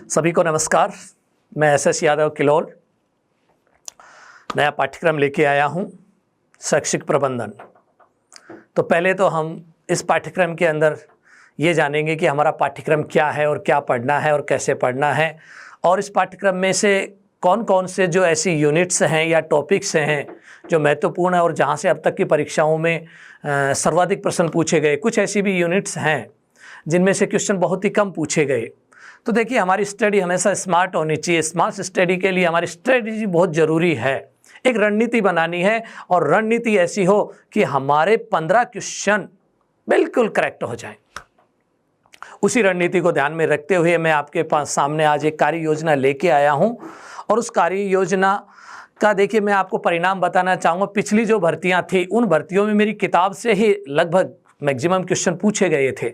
सभी को नमस्कार। मैं एस यादव किलोल नया पाठ्यक्रम लेके आया हूँ, शैक्षिक प्रबंधन। तो पहले तो हम इस पाठ्यक्रम के अंदर ये जानेंगे कि हमारा पाठ्यक्रम क्या है और क्या पढ़ना है और कैसे पढ़ना है, और इस पाठ्यक्रम में से कौन कौन से जो ऐसी यूनिट्स हैं या टॉपिक्स हैं जो महत्वपूर्ण है और जहाँ से अब तक की परीक्षाओं में सर्वाधिक प्रश्न पूछे गए। कुछ ऐसी भी यूनिट्स हैं जिनमें से क्वेश्चन बहुत ही कम पूछे गए। तो देखिए, हमारी स्टडी हमेशा स्मार्ट होनी चाहिए। स्मार्ट स्टडी के लिए हमारी स्ट्रेटजी बहुत ज़रूरी है। एक रणनीति बनानी है और रणनीति ऐसी हो कि हमारे 15 क्वेश्चन बिल्कुल करेक्ट हो जाएं। उसी रणनीति को ध्यान में रखते हुए मैं आपके पास सामने आज एक कार्य योजना लेके आया हूं, और उस कार्य योजना का देखिए मैं आपको परिणाम बताना चाहूँगा। पिछली जो भर्तियां थी उन भर्तियों में मेरी किताब से ही लगभग मैक्सिमम क्वेश्चन पूछे गए थे,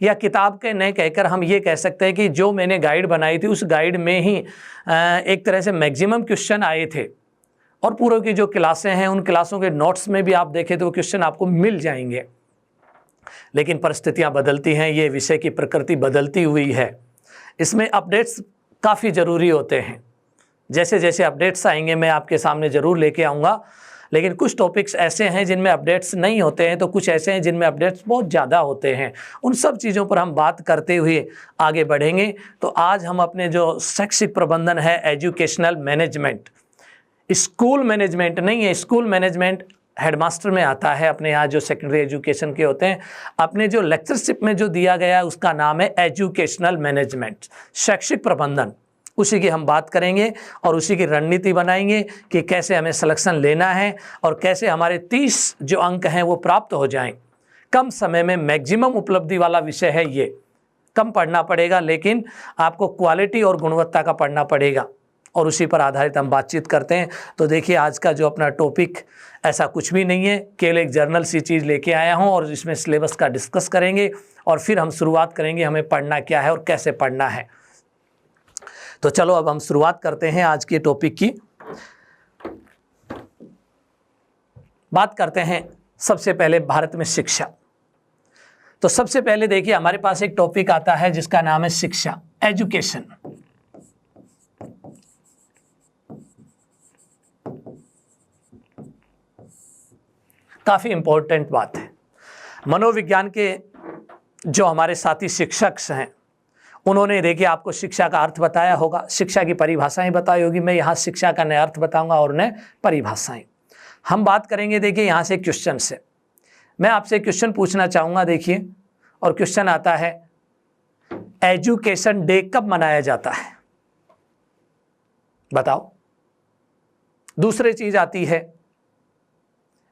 या किताब के नहीं कहकर हम ये कह सकते हैं कि जो मैंने गाइड बनाई थी उस गाइड में ही एक तरह से मैक्सिमम क्वेश्चन आए थे। और पूर्व की जो क्लासें हैं उन क्लासों के नोट्स में भी आप देखें तो वो क्वेश्चन आपको मिल जाएंगे। लेकिन परिस्थितियां बदलती हैं, ये विषय की प्रकृति बदलती हुई है। इसमें अपडेट्स काफ़ी ज़रूरी होते हैं। जैसे जैसे अपडेट्स आएंगे मैं आपके सामने ज़रूर लेके आऊँगा। लेकिन कुछ टॉपिक्स ऐसे हैं जिनमें अपडेट्स नहीं होते हैं, तो कुछ ऐसे हैं जिनमें अपडेट्स बहुत ज़्यादा होते हैं। उन सब चीज़ों पर हम बात करते हुए आगे बढ़ेंगे। तो आज हम अपने जो शैक्षिक प्रबंधन है, एजुकेशनल मैनेजमेंट, स्कूल मैनेजमेंट नहीं है, स्कूल मैनेजमेंट हेडमास्टर में आता है। अपने यहाँ जो सेकेंडरी एजुकेशन के होते हैं, अपने जो लेक्चरशिप में जो दिया गया है उसका नाम है एजुकेशनल मैनेजमेंट, शैक्षिक प्रबंधन। उसी की हम बात करेंगे और उसी की रणनीति बनाएंगे कि कैसे हमें सिलेक्शन लेना है और कैसे हमारे 30 जो अंक हैं वो प्राप्त हो जाएं। कम समय में मैक्सिमम उपलब्धि वाला विषय है ये। कम पढ़ना पड़ेगा लेकिन आपको क्वालिटी और गुणवत्ता का पढ़ना पड़ेगा, और उसी पर आधारित हम बातचीत करते हैं। तो देखिए, आज का जो अपना टॉपिक ऐसा कुछ भी नहीं है, केवल एक जर्नल सी चीज़ लेके आया हूँ और इसमें सिलेबस का डिस्कस करेंगे और फिर हम शुरुआत करेंगे हमें पढ़ना क्या है और कैसे पढ़ना है। तो चलो अब हम शुरुआत करते हैं आज के टॉपिक की। बात करते हैं सबसे पहले भारत में शिक्षा। तो सबसे पहले देखिए, हमारे पास एक टॉपिक आता है जिसका नाम है शिक्षा, एजुकेशन। काफ़ी इंपॉर्टेंट बात है। मनोविज्ञान के जो हमारे साथी शिक्षक हैं उन्होंने देखिए आपको शिक्षा का अर्थ बताया होगा, शिक्षा की परिभाषाएं बताई होगी। मैं यहाँ शिक्षा का नया अर्थ बताऊंगा और नए परिभाषाएं हम बात करेंगे। देखिए यहाँ से क्वेश्चन से मैं आपसे क्वेश्चन पूछना चाहूँगा। देखिए, और क्वेश्चन आता है, एजुकेशन डे कब मनाया जाता है? बताओ। दूसरी चीज आती है,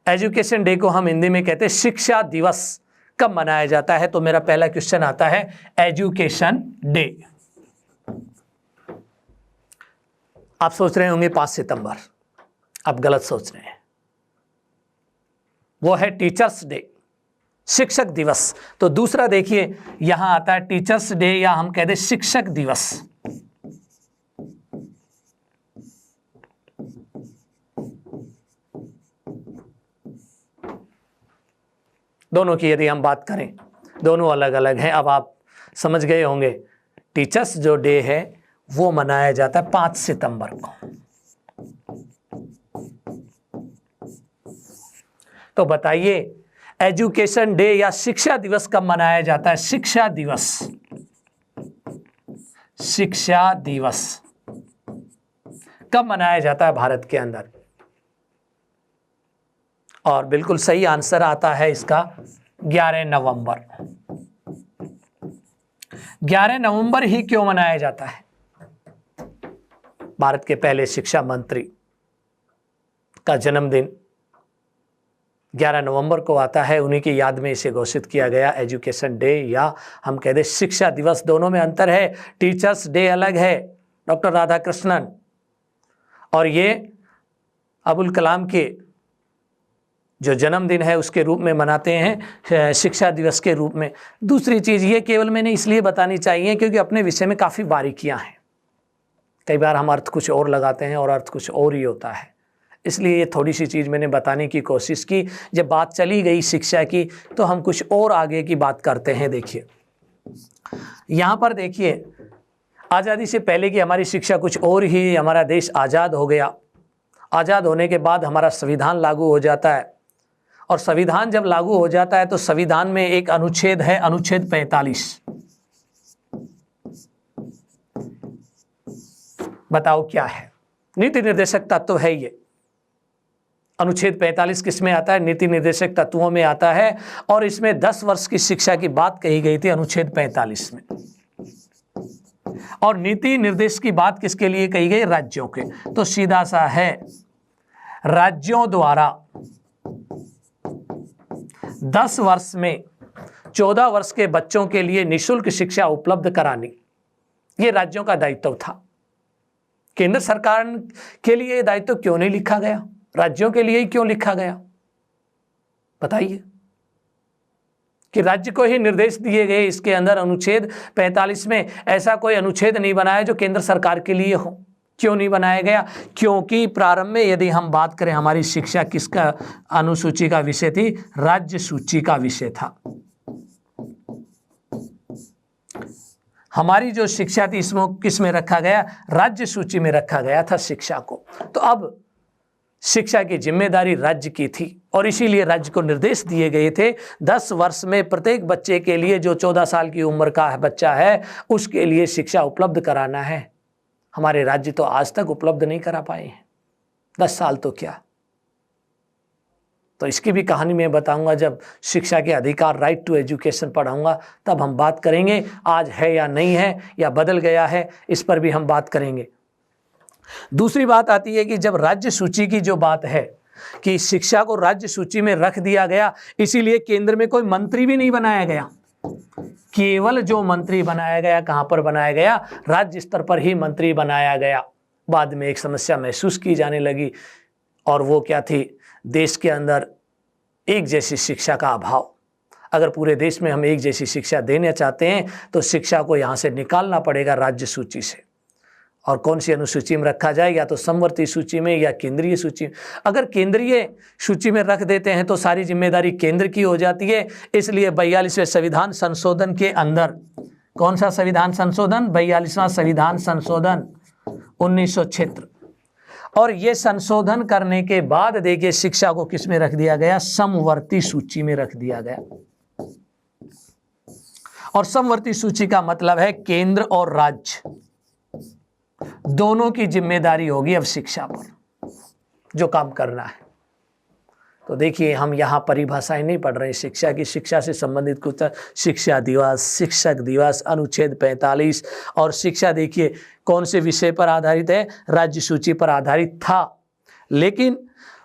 एजुकेशन डे को हम हिंदी में कहते हैं शिक्षा दिवस, कब मनाया जाता है? तो मेरा पहला क्वेश्चन आता है एजुकेशन डे। आप सोच रहे होंगे 5 सितंबर, आप गलत सोच रहे हैं। वो है टीचर्स डे, शिक्षक दिवस। तो दूसरा देखिए यहां आता है टीचर्स डे, या हम कहते हैं शिक्षक दिवस। दोनों की यदि हम बात करें, दोनों अलग अलग हैं। अब आप समझ गए होंगे, टीचर्स जो डे है वो मनाया जाता है 5 सितंबर को। तो बताइए, एजुकेशन डे या शिक्षा दिवस कब मनाया जाता है? शिक्षा दिवस, शिक्षा दिवस कब मनाया जाता है भारत के अंदर? और बिल्कुल सही आंसर आता है इसका 11 नवंबर। 11 नवंबर ही क्यों मनाया जाता है? भारत के पहले शिक्षा मंत्री का जन्मदिन 11 नवंबर को आता है। उन्हीं की याद में इसे घोषित किया गया एजुकेशन डे, या हम कहते हैं शिक्षा दिवस। दोनों में अंतर है, टीचर्स डे अलग है, डॉक्टर राधाकृष्णन, और ये अबुल कलाम के जो जन्मदिन है उसके रूप में मनाते हैं, शिक्षा दिवस के रूप में। दूसरी चीज़ ये केवल मैंने इसलिए बतानी चाहिए क्योंकि अपने विषय में काफ़ी बारीकियां हैं। कई बार हम अर्थ कुछ और लगाते हैं और अर्थ कुछ और ही होता है, इसलिए ये थोड़ी सी चीज़ मैंने बताने की कोशिश की। जब बात चली गई शिक्षा की तो हम कुछ और आगे की बात करते हैं। देखिए यहाँ पर देखिए, आज़ादी से पहले की हमारी शिक्षा कुछ और ही, हमारा देश आज़ाद हो गया। आज़ाद होने के बाद हमारा संविधान लागू हो जाता है, और संविधान जब लागू हो जाता है तो संविधान में एक अनुच्छेद है, अनुच्छेद 45। बताओ क्या है? नीति निर्देशक तत्व है ये। अनुच्छेद 45 किस में आता है? नीति निर्देशक तत्वों में आता है, और इसमें 10 वर्ष की शिक्षा की बात कही गई थी अनुच्छेद 45 में। और नीति निर्देश की बात किसके लिए कही गई? राज्यों के। तो सीधा सा है, राज्यों द्वारा 10 वर्ष में 14 वर्ष के बच्चों के लिए निःशुल्क शिक्षा उपलब्ध करानी, ये राज्यों का दायित्व था। केंद्र सरकार के लिए ये दायित्व क्यों नहीं लिखा गया? राज्यों के लिए ही क्यों लिखा गया? बताइए। कि राज्य को ही निर्देश दिए गए। इसके अंदर अनुच्छेद 45 में ऐसा कोई अनुच्छेद नहीं बनाया जो केंद्र सरकार के लिए हो। क्यों नहीं बनाया गया? क्योंकि प्रारंभ में यदि हम बात करें, हमारी शिक्षा किसका अनुसूची का विषय थी? राज्य सूची का विषय था। हमारी जो शिक्षा थी इसमें किस में रखा गया? राज्य सूची में रखा गया था शिक्षा को। तो अब शिक्षा की जिम्मेदारी राज्य की थी, और इसीलिए राज्य को निर्देश दिए गए थे 10 वर्ष में प्रत्येक बच्चे के लिए, जो 14 साल की उम्र का बच्चा है उसके लिए शिक्षा उपलब्ध कराना है। हमारे राज्य तो आज तक उपलब्ध नहीं करा पाए हैं, 10 साल तो क्या। तो इसकी भी कहानी मैं बताऊंगा जब शिक्षा के अधिकार, राइट टू एजुकेशन पढ़ाऊंगा, तब हम बात करेंगे आज है या नहीं है या बदल गया है, इस पर भी हम बात करेंगे। दूसरी बात आती है कि जब राज्य सूची की जो बात है कि शिक्षा को राज्य सूची में रख दिया गया, इसीलिए केंद्र में कोई मंत्री भी नहीं बनाया गया। केवल जो मंत्री बनाया गया, कहां पर बनाया गया? राज्य स्तर पर ही मंत्री बनाया गया। बाद में एक समस्या महसूस की जाने लगी, और वो क्या थी? देश के अंदर एक जैसी शिक्षा का अभाव। अगर पूरे देश में हम एक जैसी शिक्षा देना चाहते हैं तो शिक्षा को यहाँ से निकालना पड़ेगा राज्य सूची से। और कौन सी अनुसूची में रखा जाए? या तो समवर्ती सूची में या केंद्रीय सूची में। अगर केंद्रीय सूची में रख देते हैं तो सारी जिम्मेदारी केंद्र की हो जाती है। इसलिए 42वें संविधान संशोधन के अंदर, कौन सा संविधान संशोधन? 42वां संविधान संशोधन 1976। और ये संशोधन करने के बाद देखिए शिक्षा को किस में रख दिया गया? समवर्ती सूची में रख दिया गया। और समवर्ती सूची का मतलब है केंद्र और राज्य दोनों की जिम्मेदारी होगी अब शिक्षा पर जो काम करना है। तो देखिए हम यहाँ परिभाषाएं नहीं पढ़ रहे हैं शिक्षा की। शिक्षा से संबंधित कुछ शिक्षा दिवस, शिक्षक दिवस, अनुच्छेद 45, और शिक्षा देखिए कौन से विषय पर आधारित है? राज्य सूची पर आधारित था। लेकिन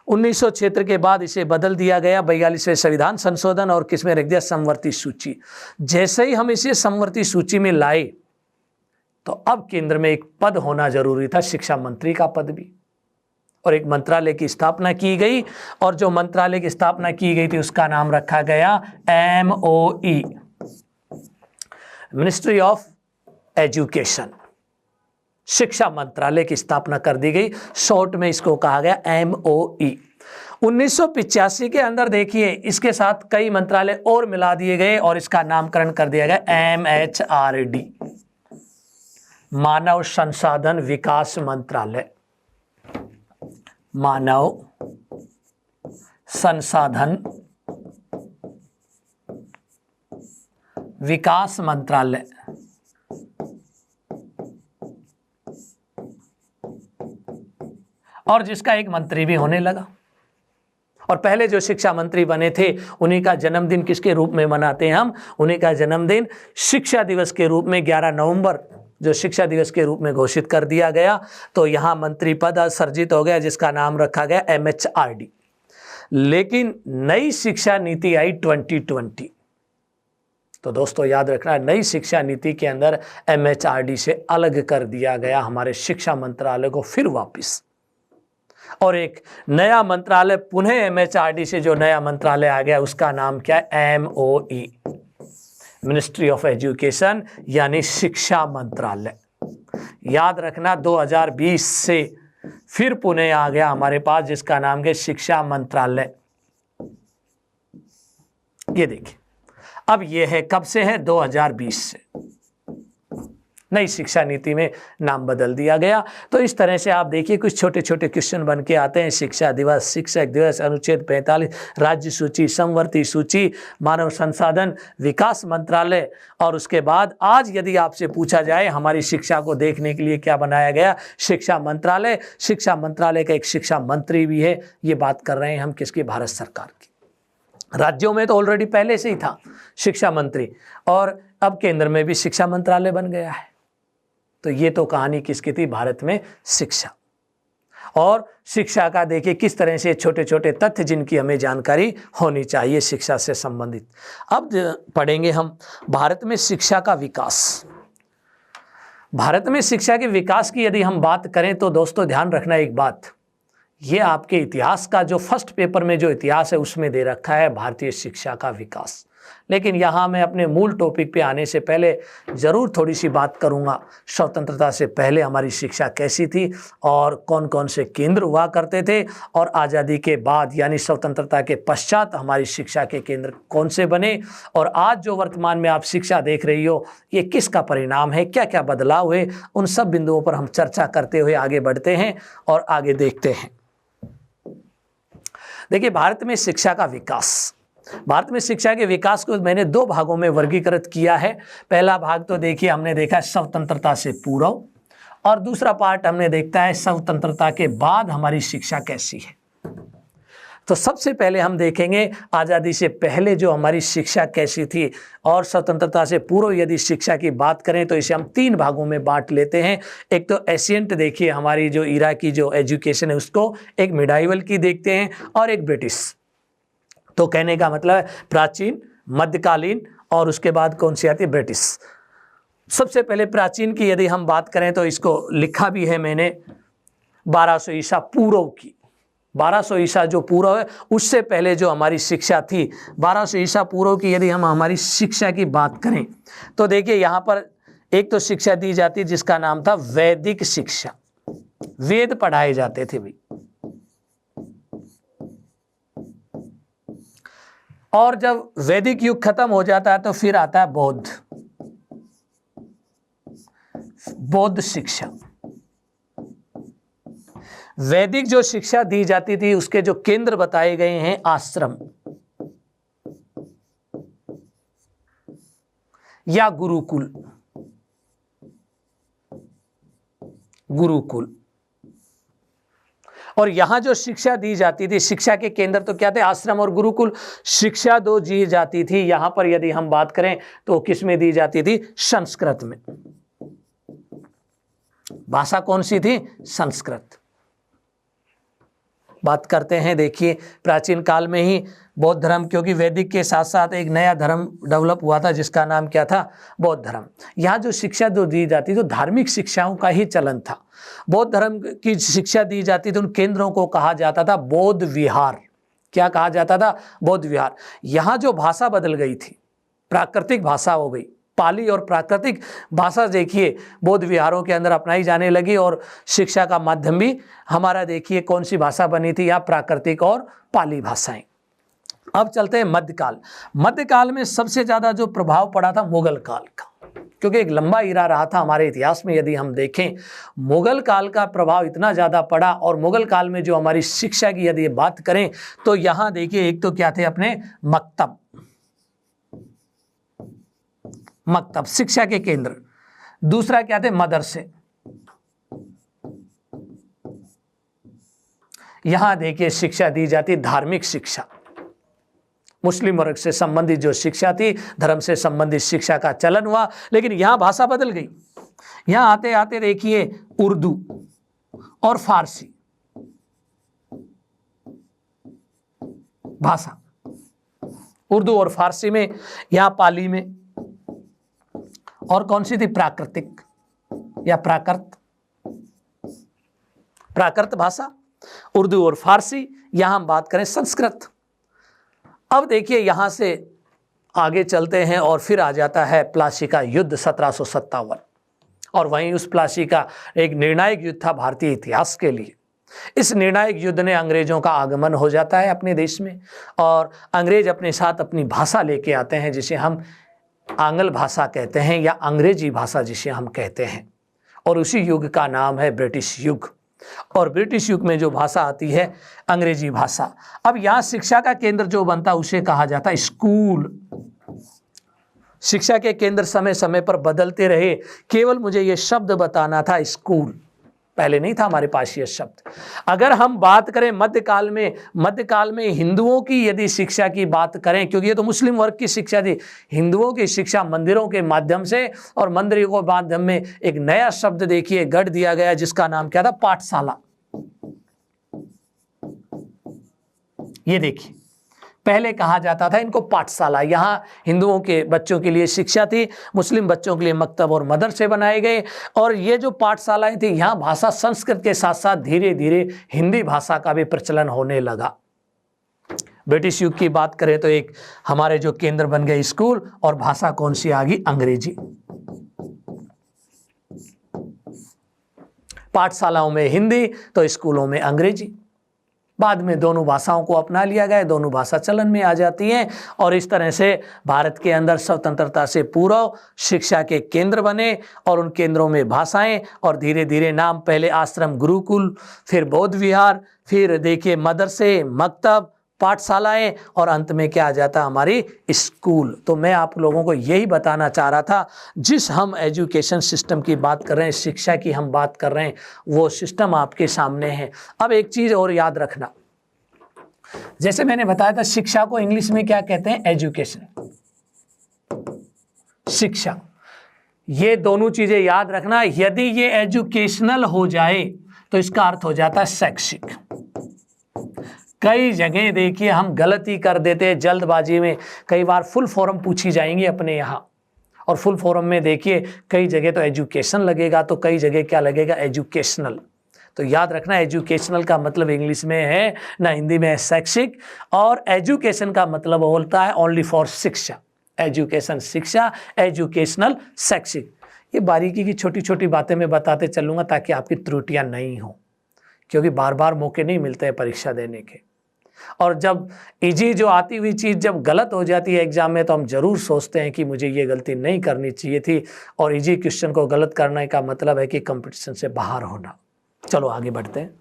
1976 के बाद इसे बदल दिया गया 42वें संविधान संशोधन, और किस में रख दिया? समवर्ती सूची। जैसे ही हम इसे समवर्ती सूची में लाए तो अब केंद्र में एक पद होना जरूरी था, शिक्षा मंत्री का पद भी, और एक मंत्रालय की स्थापना की गई। और जो मंत्रालय की स्थापना की गई थी उसका नाम रखा गया MOE, मिनिस्ट्री ऑफ एजुकेशन। शिक्षा मंत्रालय की स्थापना कर दी गई, शॉर्ट में इसको कहा गया MOE। 1985 के अंदर देखिए इसके साथ कई मंत्रालय और मिला दिए गए और इसका नामकरण कर दिया गया MHRD, मानव संसाधन विकास मंत्रालय। मानव संसाधन विकास मंत्रालय। और जिसका एक मंत्री भी होने लगा। और पहले जो शिक्षा मंत्री बने थे उन्हीं का जन्मदिन किसके रूप में मनाते हैं हम? उन्हीं का जन्मदिन शिक्षा दिवस के रूप में 11 नवंबर जो शिक्षा दिवस के रूप में घोषित कर दिया गया। तो यहाँ मंत्री पद सर्जित हो गया जिसका नाम रखा गया MHRD। लेकिन नई शिक्षा नीति आई 2020। तो दोस्तों याद रखना, नई शिक्षा नीति के अंदर MHRD से अलग कर दिया गया हमारे शिक्षा मंत्रालय को फिर वापस, और एक नया मंत्रालय पुनः MHRD से जो नया मंत्रालय आ गया उसका नाम क्या है? MOE, मिनिस्ट्री ऑफ एजुकेशन, यानी शिक्षा मंत्रालय। याद रखना 2020 से फिर पुणे आ गया हमारे पास जिसका नाम है शिक्षा मंत्रालय। ये देखिए अब ये है कब से है? 2020 से। नई शिक्षा नीति में नाम बदल दिया गया। तो इस तरह से आप देखिए कुछ छोटे छोटे क्वेश्चन बन के आते हैं। शिक्षा दिवस, शिक्षक दिवस, अनुच्छेद 45, राज्य सूची, समवर्ती सूची, मानव संसाधन विकास मंत्रालय, और उसके बाद आज यदि आपसे पूछा जाए हमारी शिक्षा को देखने के लिए क्या बनाया गया, शिक्षा मंत्रालय। शिक्षा मंत्रालय का एक शिक्षा मंत्री भी है। ये बात कर रहे हैं हम किसकी, भारत सरकार की। राज्यों में तो ऑलरेडी पहले से ही था शिक्षा मंत्री, और अब केंद्र में भी शिक्षा मंत्रालय बन गया है। तो ये तो कहानी किसकी थी, भारत में शिक्षा। और शिक्षा का देखिए किस तरह से छोटे छोटे तथ्य जिनकी हमें जानकारी होनी चाहिए शिक्षा से संबंधित। अब पढ़ेंगे हम भारत में शिक्षा का विकास। भारत में शिक्षा के विकास की यदि हम बात करें तो दोस्तों ध्यान रखना एक बात, ये आपके इतिहास का जो फर्स्ट पेपर में जो इतिहास है उसमें दे रखा है भारतीय शिक्षा का विकास। लेकिन यहाँ मैं अपने मूल टॉपिक पे आने से पहले ज़रूर थोड़ी सी बात करूँगा स्वतंत्रता से पहले हमारी शिक्षा कैसी थी और कौन कौन से केंद्र हुआ करते थे, और आज़ादी के बाद यानी स्वतंत्रता के पश्चात हमारी शिक्षा के केंद्र कौन से बने, और आज जो वर्तमान में आप शिक्षा देख रही हो ये किसका परिणाम है, क्या क्या बदलाव हुए, उन सब बिंदुओं पर हम चर्चा करते हुए आगे बढ़ते हैं और आगे देखते हैं। देखिए भारत में शिक्षा का विकास, भारत में शिक्षा के विकास को मैंने दो भागों में वर्गीकृत किया है। पहला भाग तो देखिए हमने देखा स्वतंत्रता से पूर्व, और दूसरा पार्ट हमने देखता है स्वतंत्रता के बाद हमारी शिक्षा कैसी है। तो सबसे पहले हम देखेंगे आज़ादी से पहले जो हमारी शिक्षा कैसी थी, और स्वतंत्रता से पूर्व यदि शिक्षा की बात करें तो इसे हम तीन भागों में बांट लेते हैं। एक तो एशियंट देखिए हमारी जो इरा की जो एजुकेशन है उसको, एक मिडाइवल की देखते हैं, और एक ब्रिटिश। तो कहने का मतलब है प्राचीन, मध्यकालीन, और उसके बाद कौन सी आती है, ब्रिटिश। सबसे पहले प्राचीन की यदि हम बात करें तो इसको लिखा भी है मैंने 1200 ईसा पूर्व की। 1200 ईसा जो पूर्व है उससे पहले जो हमारी शिक्षा थी, 1200 ईसा पूर्व की यदि हम हमारी शिक्षा की बात करें तो देखिए यहाँ पर एक तो शिक्षा दी जाती जिसका नाम था वैदिक शिक्षा। वेद पढ़ाए जाते थे भाई, और जब वैदिक युग खत्म हो जाता है तो फिर आता है बौद्ध शिक्षा। वैदिक जो शिक्षा दी जाती थी उसके जो केंद्र बताए गए हैं आश्रम या गुरुकुल। और यहां जो शिक्षा दी जाती थी, शिक्षा के केंद्र तो क्या थे, आश्रम और गुरुकुल। शिक्षा दो दी जाती थी यहां पर यदि हम बात करें तो किस में दी जाती थी, संस्कृत में। भाषा कौन सी थी, संस्कृत। बात करते हैं देखिए प्राचीन काल में ही बौद्ध धर्म, क्योंकि वैदिक के साथ साथ एक नया धर्म डेवलप हुआ था जिसका नाम क्या था, बौद्ध धर्म। यहाँ जो शिक्षा जो दी जाती तो धार्मिक शिक्षाओं का ही चलन था। बौद्ध धर्म की शिक्षा दी जाती थी, उन केंद्रों को कहा जाता था बौद्ध विहार। क्या कहा जाता था, बौद्ध विहार। यहाँ जो भाषा बदल गई थी, प्राकृतिक भाषा हो गई, पाली और प्राकृतिक भाषा देखिए बौद्ध विहारों के अंदर अपनाई जाने लगी, और शिक्षा का माध्यम भी हमारा देखिए कौन सी भाषा बनी थी, या प्राकृतिक और पाली भाषाएं। अब चलते हैं मध्यकाल। मध्यकाल में सबसे ज़्यादा जो प्रभाव पड़ा था मुगल काल का, क्योंकि एक लंबा इरा रहा था हमारे इतिहास में। यदि हम देखें मुगल काल का प्रभाव इतना ज़्यादा पड़ा, और मुगल काल में जो हमारी शिक्षा की यदि बात करें तो यहाँ देखिए एक तो क्या थे अपने मकतब शिक्षा के केंद्र, दूसरा क्या थे मदरसे। यहां देखिए शिक्षा दी जाती धार्मिक शिक्षा, मुस्लिम वर्ग से संबंधित जो शिक्षा थी, धर्म से संबंधित शिक्षा का चलन हुआ। लेकिन यहां भाषा बदल गई। यहां आते आते देखिए उर्दू और फारसी भाषा, उर्दू और फारसी में, यहां पाली में, और कौन सी थी, प्राकृतिक या प्राकृत भाषा, उर्दू और फारसी। यहां हम बात करें संस्कृत। अब देखिए यहां से आगे चलते हैं और फिर आ जाता है प्लासी का युद्ध 1757, और वहीं उस प्लासी का एक निर्णायक युद्ध था भारतीय इतिहास के लिए। इस निर्णायक युद्ध ने अंग्रेजों का आगमन हो जाता है अपने देश में, और अंग्रेज अपने साथ अपनी भाषा लेके आते हैं जिसे हम आंग्ल भाषा कहते हैं या अंग्रेजी भाषा जिसे हम कहते हैं, और उसी युग का नाम है ब्रिटिश युग। और ब्रिटिश युग में जो भाषा आती है अंग्रेजी भाषा। अब यहाँ शिक्षा का केंद्र जो बनता है उसे कहा जाता है स्कूल। शिक्षा के केंद्र समय समय पर बदलते रहे, केवल मुझे ये शब्द बताना था स्कूल, पहले नहीं था हमारे पास ये शब्द। अगर हम बात करें मध्यकाल में हिंदुओं की यदि शिक्षा की बात करें, क्योंकि ये तो मुस्लिम वर्ग की शिक्षा थी, हिंदुओं की शिक्षा मंदिरों के माध्यम से, और मंदिरों के माध्यम में एक नया शब्द देखिए गढ़ दिया गया जिसका नाम क्या था, पाठशाला। ये देखिए पहले कहा जाता था इनको पाठशाला। यहाँ हिंदुओं के बच्चों के लिए शिक्षा थी, मुस्लिम बच्चों के लिए मकतब और मदरसे बनाए गए। और ये जो पाठशालाएं थी, यहाँ भाषा संस्कृत के साथ साथ धीरे धीरे हिंदी भाषा का भी प्रचलन होने लगा। ब्रिटिश युग की बात करें तो एक हमारे जो केंद्र बन गए स्कूल, और भाषा कौन सी आ गई, अंग्रेजी। पाठशालाओं में हिंदी तो स्कूलों में अंग्रेजी। बाद में दोनों भाषाओं को अपना लिया गया, दोनों भाषा चलन में आ जाती हैं, और इस तरह से भारत के अंदर स्वतंत्रता से पूर्व शिक्षा के केंद्र बने, और उन केंद्रों में भाषाएं, और धीरे धीरे नाम, पहले आश्रम गुरुकुल, फिर बौद्ध विहार, फिर देखिए मदरसे, मकतब, पाठशालाएं, और अंत में क्या आ जाता हमारी स्कूल। तो मैं आप लोगों को यही बताना चाह रहा था, जिस हम एजुकेशन सिस्टम की बात कर रहे हैं, शिक्षा की हम बात कर रहे हैं, वो सिस्टम आपके सामने है। अब एक चीज़ और याद रखना, जैसे मैंने बताया था शिक्षा को इंग्लिश में क्या कहते हैं, एजुकेशन, शिक्षा। ये दोनों चीज़ें याद रखना। यदि ये एजुकेशनल हो जाए तो इसका अर्थ हो जाता है शैक्षिक। कई जगह देखिए हम गलती कर देते हैं जल्दबाजी में, कई बार फुल फॉर्म पूछी जाएंगी अपने यहाँ, और फुल फॉर्म में देखिए कई जगह तो एजुकेशन लगेगा, तो कई जगह क्या लगेगा, एजुकेशनल। तो याद रखना एजुकेशनल का मतलब इंग्लिश में है ना, हिंदी में है शैक्षिक, और एजुकेशन का मतलब होता है ओनली फॉर शिक्षा। एजुकेशन शिक्षा, एजुकेशनल शैक्षिक। ये बारीकी की छोटी छोटी बातें मैं बताते चलूँगा ताकि आपकी त्रुटियाँ नहीं हों, क्योंकि बार बार मौके नहीं मिलते हैं परीक्षा देने के। और जब इजी जो आती हुई चीज़ जब गलत हो जाती है एग्जाम में, तो हम जरूर सोचते हैं कि मुझे ये गलती नहीं करनी चाहिए थी, और इजी क्वेश्चन को गलत करने का मतलब है कि कंपटीशन से बाहर होना। चलो आगे बढ़ते हैं।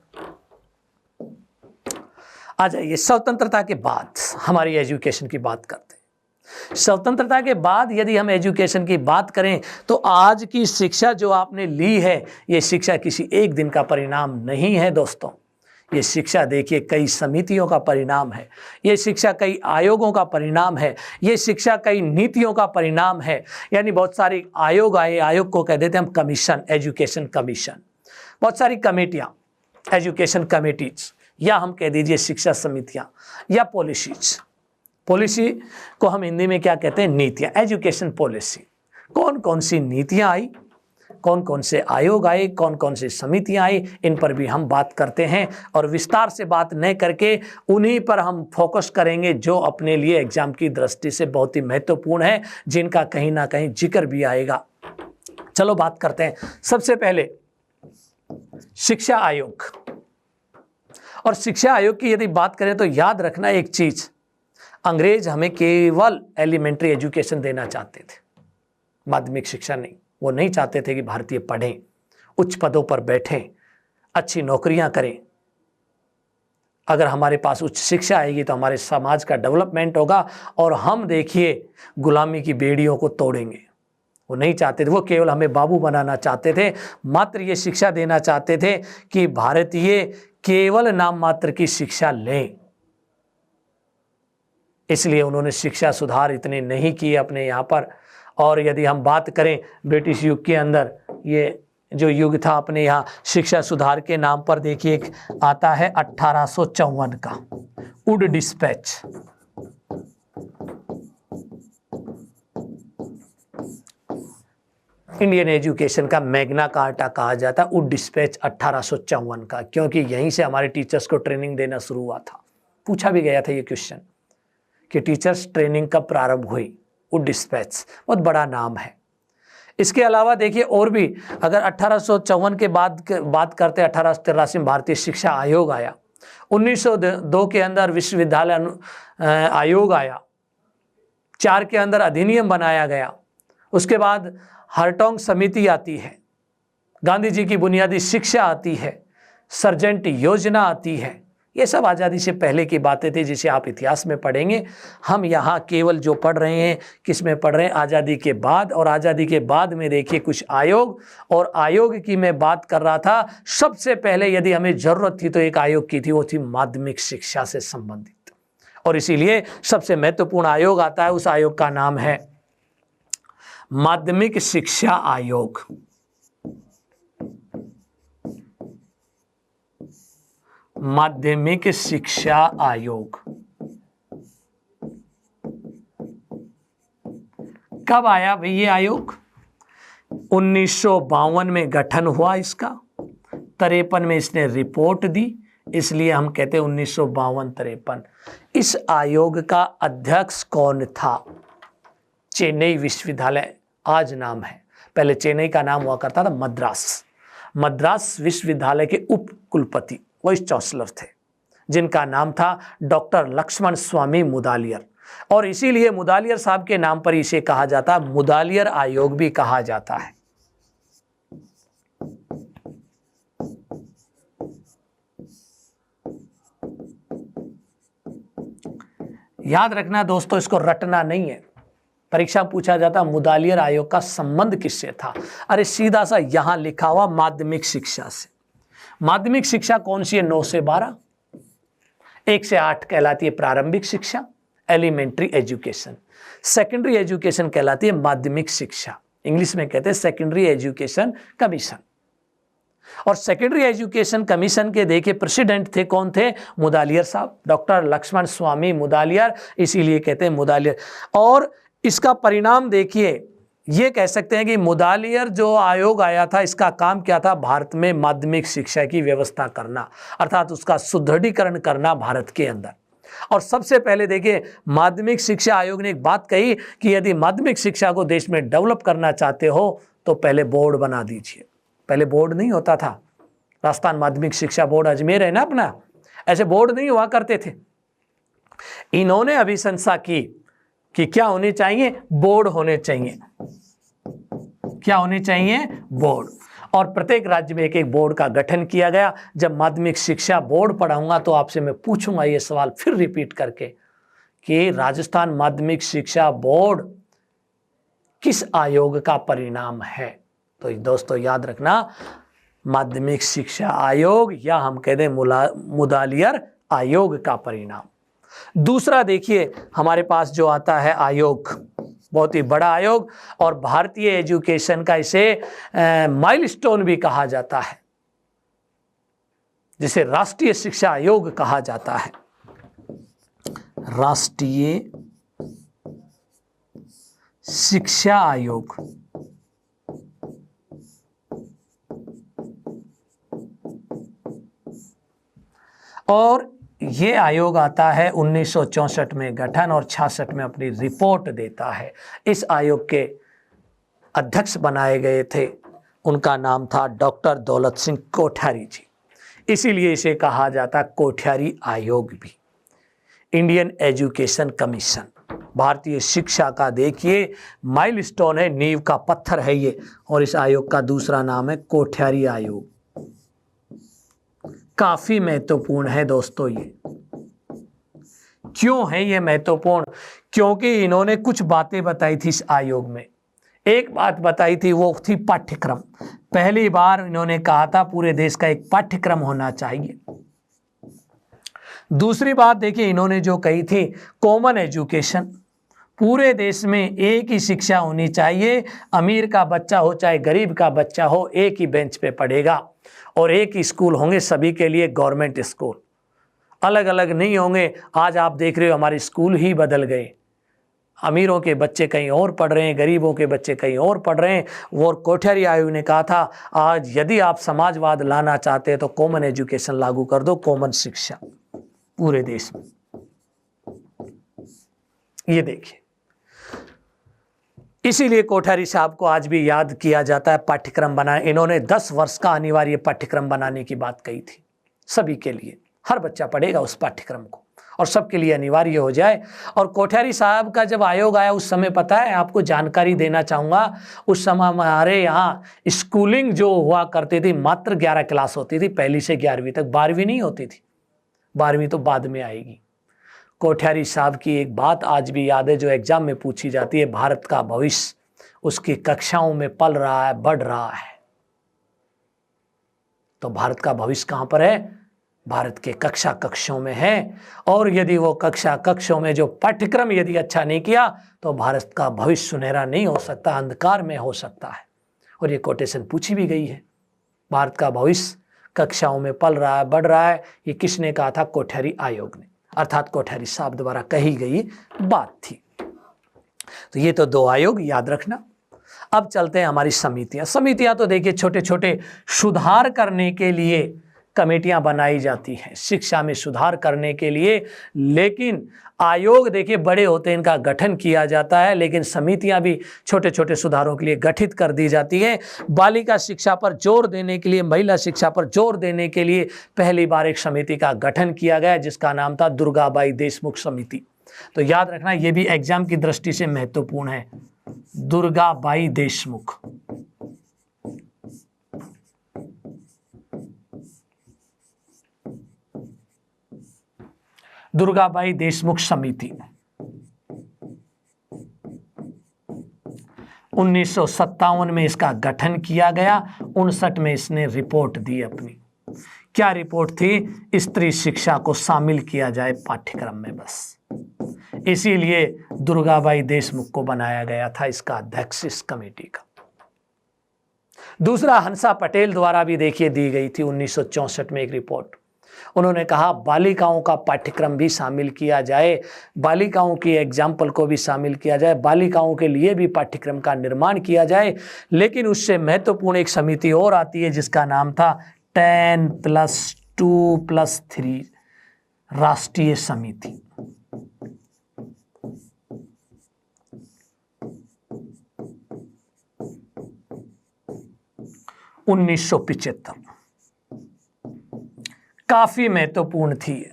आ जाइए, स्वतंत्रता के बाद हमारी एजुकेशन की बात करते हैं। स्वतंत्रता के बाद यदि हम एजुकेशन की बात करें तो आज की शिक्षा जो आपने ली है, ये शिक्षा किसी एक दिन का परिणाम नहीं है दोस्तों। ये शिक्षा देखिए कई समितियों का परिणाम है, ये शिक्षा कई आयोगों का परिणाम है, ये शिक्षा कई नीतियों का परिणाम है। यानी बहुत सारे आयोग आए, आयोग को कह देते हैं हम कमीशन, एजुकेशन कमीशन, बहुत सारी कमेटियाँ, एजुकेशन कमेटीज, या हम कह दीजिए शिक्षा समितियाँ, या पॉलिसीज। पॉलिसी को हम हिंदी में क्या कहते हैं, नीतियाँ, एजुकेशन पॉलिसी। कौन कौन सी नीतियाँ आई, कौन कौन से आयोग आए, कौन कौन सी समितियाँ आई, इन पर भी हम बात करते हैं, और विस्तार से बात न करके उन्हीं पर हम फोकस करेंगे जो अपने लिए एग्जाम की दृष्टि से बहुत ही महत्वपूर्ण है, जिनका कहीं ना कहीं जिक्र भी आएगा। चलो बात करते हैं। सबसे पहले शिक्षा आयोग। और शिक्षा आयोग की यदि बात करें तो याद रखना एक चीज, अंग्रेज हमें केवल एलिमेंट्री एजुकेशन देना चाहते थे, माध्यमिक शिक्षा नहीं। वो नहीं चाहते थे कि भारतीय पढ़ें, उच्च पदों पर बैठें, अच्छी नौकरियां करें। अगर हमारे पास उच्च शिक्षा आएगी तो हमारे समाज का डेवलपमेंट होगा, और हम देखिए गुलामी की बेड़ियों को तोड़ेंगे। वो नहीं चाहते थे, वो केवल हमें बाबू बनाना चाहते थे। मात्र ये शिक्षा देना चाहते थे कि भारतीय केवल नाम मात्र की शिक्षा लें। इसलिए उन्होंने शिक्षा सुधार इतने नहीं किए अपने यहाँ पर। और यदि हम बात करें ब्रिटिश युग के अंदर, ये जो युग था अपने यहाँ शिक्षा सुधार के नाम पर, देखिए एक आता है 1854 का वुड डिस्पैच। इंडियन एजुकेशन का मैग्ना कार्टा कहा जाता है वुड डिस्पैच 1854 का, क्योंकि यहीं से हमारे टीचर्स को ट्रेनिंग देना शुरू हुआ था। पूछा भी गया था ये क्वेश्चन कि टीचर्स ट्रेनिंग कब प्रारंभ हुई। वुड डिस्पैच बहुत बड़ा नाम है। इसके अलावा देखिए और भी, अगर 1854 के बाद बात करते हैं, 1883 में भारतीय शिक्षा आयोग आया, 1902 के अंदर विश्वविद्यालय आयोग आया, 4 के अंदर अधिनियम बनाया गया, उसके बाद हार्टोंग समिति आती है, गांधी जी की बुनियादी शिक्षा आती है, सर्जेंट योजना आती है। ये सब आज़ादी से पहले की बातें थी जिसे आप इतिहास में पढ़ेंगे। हम यहाँ केवल जो पढ़ रहे हैं किस में पढ़ रहे हैं, आज़ादी के बाद। और आज़ादी के बाद में देखिए कुछ आयोग, और आयोग की मैं बात कर रहा था। सबसे पहले यदि हमें ज़रूरत थी तो एक आयोग की थी, वो थी माध्यमिक शिक्षा से संबंधित, और इसीलिए सबसे महत्वपूर्ण आयोग आता है। उस आयोग का नाम है माध्यमिक शिक्षा आयोग। माध्यमिक शिक्षा आयोग कब आया भाई ये आयोग? 1952 में गठन हुआ इसका, 53 में इसने रिपोर्ट दी, इसलिए हम कहते हैं 1952-53। इस आयोग का अध्यक्ष कौन था? चेन्नई विश्वविद्यालय आज नाम है, पहले चेन्नई का नाम हुआ करता था मद्रास विश्वविद्यालय के उप कुलपति वाइस चांसलर थे, जिनका नाम था डॉक्टर लक्ष्मण स्वामी मुदालियर। और इसीलिए मुदालियर साहब के नाम पर इसे कहा जाता, मुदालियर आयोग भी कहा जाता है। याद रखना दोस्तों, इसको रटना नहीं है। परीक्षा पूछा जाता मुदालियर आयोग का संबंध किससे था? अरे सीधा सा यहां लिखा हुआ माध्यमिक शिक्षा से। माध्यमिक शिक्षा कौन सी है? 9 से 12, 1 से 8 कहलाती है प्रारंभिक शिक्षा, एलिमेंट्री एजुकेशन। सेकेंडरी एजुकेशन कहलाती है माध्यमिक शिक्षा, इंग्लिश में कहते हैं सेकेंडरी एजुकेशन कमीशन। और सेकेंडरी एजुकेशन कमीशन के देखिए प्रेसिडेंट थे, कौन थे? मुदालियर साहब, डॉक्टर लक्ष्मण स्वामी मुदालियर, इसीलिए कहते हैं मुदालियर। और इसका परिणाम देखिए, ये कह सकते हैं कि मुदालियर जो आयोग आया था, इसका काम क्या था? भारत में माध्यमिक शिक्षा की व्यवस्था करना, अर्थात उसका सुदृढ़ीकरण करना भारत के अंदर। और सबसे पहले देखिए माध्यमिक शिक्षा आयोग ने एक बात कही कि यदि माध्यमिक शिक्षा को देश में डेवलप करना चाहते हो तो पहले बोर्ड बना दीजिए। पहले बोर्ड नहीं होता था, राजस्थान माध्यमिक शिक्षा बोर्ड अजमेर है ना अपना, ऐसे बोर्ड नहीं हुआ करते थे। इन्होंने अभिशंसा की कि क्या होने चाहिए? बोर्ड होने चाहिए। क्या होने चाहिए? बोर्ड। और प्रत्येक राज्य में एक एक बोर्ड का गठन किया गया। जब माध्यमिक शिक्षा बोर्ड पढ़ाऊंगा तो आपसे मैं पूछूंगा ये सवाल फिर रिपीट करके कि राजस्थान माध्यमिक शिक्षा बोर्ड किस आयोग का परिणाम है? तो दोस्तों याद रखना, माध्यमिक शिक्षा आयोग, या हम कहते हैं मुदालियर आयोग का परिणाम। दूसरा देखिए हमारे पास जो आता है आयोग, बहुत ही बड़ा आयोग, और भारतीय एजुकेशन का इसे माइलस्टोन भी कहा जाता है, जिसे राष्ट्रीय शिक्षा आयोग कहा जाता है। राष्ट्रीय शिक्षा आयोग। और ये आयोग आता है 1964 में गठन और 66 में अपनी रिपोर्ट देता है। इस आयोग के अध्यक्ष बनाए गए थे, उनका नाम था डॉक्टर दौलत सिंह कोठारी जी, इसीलिए इसे कहा जाता कोठारी आयोग भी। इंडियन एजुकेशन कमीशन, भारतीय शिक्षा का देखिए माइलस्टोन है, नींव का पत्थर है ये, और इस आयोग का दूसरा नाम है कोठारी आयोग। काफी महत्वपूर्ण है दोस्तों ये। क्यों है ये महत्वपूर्ण? क्योंकि इन्होंने कुछ बातें बताई थी इस आयोग में। एक बात बताई थी, वो थी पाठ्यक्रम। पहली बार इन्होंने कहा था पूरे देश का एक पाठ्यक्रम होना चाहिए। दूसरी बात देखिए इन्होंने जो कही थी, कॉमन एजुकेशन, पूरे देश में एक ही शिक्षा होनी चाहिए। अमीर का बच्चा हो चाहे गरीब का बच्चा हो, एक ही बेंच पे पढ़ेगा, और एक ही स्कूल होंगे सभी के लिए, गवर्नमेंट स्कूल, अलग अलग नहीं होंगे। आज आप देख रहे हो हमारे स्कूल ही बदल गए, अमीरों के बच्चे कहीं और पढ़ रहे हैं, गरीबों के बच्चे कहीं और पढ़ रहे हैं। वो कोठारी आयोग ने कहा था आज यदि आप समाजवाद लाना चाहते हैं तो कॉमन एजुकेशन लागू कर दो, कॉमन शिक्षा पूरे देश में। ये देखिए, इसीलिए कोठारी साहब को आज भी याद किया जाता है। पाठ्यक्रम बनाए इन्होंने, 10 वर्ष का अनिवार्य पाठ्यक्रम बनाने की बात कही थी सभी के लिए, हर बच्चा पढ़ेगा उस पाठ्यक्रम को, और सबके लिए अनिवार्य हो जाए। और कोठारी साहब का जब आयोग आया उस समय पता है, आपको जानकारी देना चाहूँगा, उस समय हमारे यहाँ स्कूलिंग जो हुआ करती थी मात्र 11 क्लास होती थी, पहली से 11वीं तक, 12वीं नहीं होती थी, 12वीं तो बाद में आएगी। कोठारी साहब की एक बात आज भी याद है जो एग्जाम में पूछी जाती है, भारत का भविष्य उसकी कक्षाओं में पल रहा है, बढ़ रहा है। तो भारत का भविष्य कहाँ पर है? भारत के कक्षा कक्षों में है। और यदि वो कक्षा कक्षों में जो पाठ्यक्रम यदि अच्छा नहीं किया तो भारत का भविष्य सुनहरा नहीं हो सकता, अंधकार में हो सकता है। और ये कोटेशन पूछी भी गई है, भारत का भविष्य कक्षाओं में पल रहा है, बढ़ रहा है। ये किसने कहा था? कोठारी आयोग ने, अर्थात कोठारी साहब द्वारा कही गई बात थी। तो ये तो 2 आयोग याद रखना। अब चलते हैं हमारी समितियां। समितियां तो देखिए छोटे छोटे सुधार करने के लिए कमेटियां बनाई जाती हैं, शिक्षा में सुधार करने के लिए। लेकिन आयोग देखिए बड़े होते हैं, इनका गठन किया जाता है, लेकिन समितियां भी छोटे छोटे सुधारों के लिए गठित कर दी जाती है। बालिका शिक्षा पर जोर देने के लिए, महिला शिक्षा पर जोर देने के लिए पहली बार एक समिति का गठन किया गया जिसका नाम था दुर्गाबाई देशमुख समिति। तो याद रखना ये भी एग्जाम की दृष्टि से महत्वपूर्ण है, दुर्गाबाई देशमुख। दुर्गाबाई देशमुख समिति 1957 में इसका गठन किया गया। 59 में इसने रिपोर्ट दी अपनी। क्या रिपोर्ट थी? स्त्री शिक्षा को शामिल किया जाए पाठ्यक्रम में, बस इसीलिए दुर्गाबाई देशमुख को बनाया गया था इसका अध्यक्ष इस कमेटी का। दूसरा, हंसा पटेल द्वारा भी देखिए दी गई थी 1964 में एक रिपोर्ट। उन्होंने कहा बालिकाओं का पाठ्यक्रम भी शामिल किया जाए, बालिकाओं की एग्जाम्पल को भी शामिल किया जाए, बालिकाओं के लिए भी पाठ्यक्रम का निर्माण किया जाए। लेकिन उससे महत्वपूर्ण एक समिति और आती है जिसका नाम था 10+2+3 राष्ट्रीय समिति। (1975) काफी महत्वपूर्ण थी।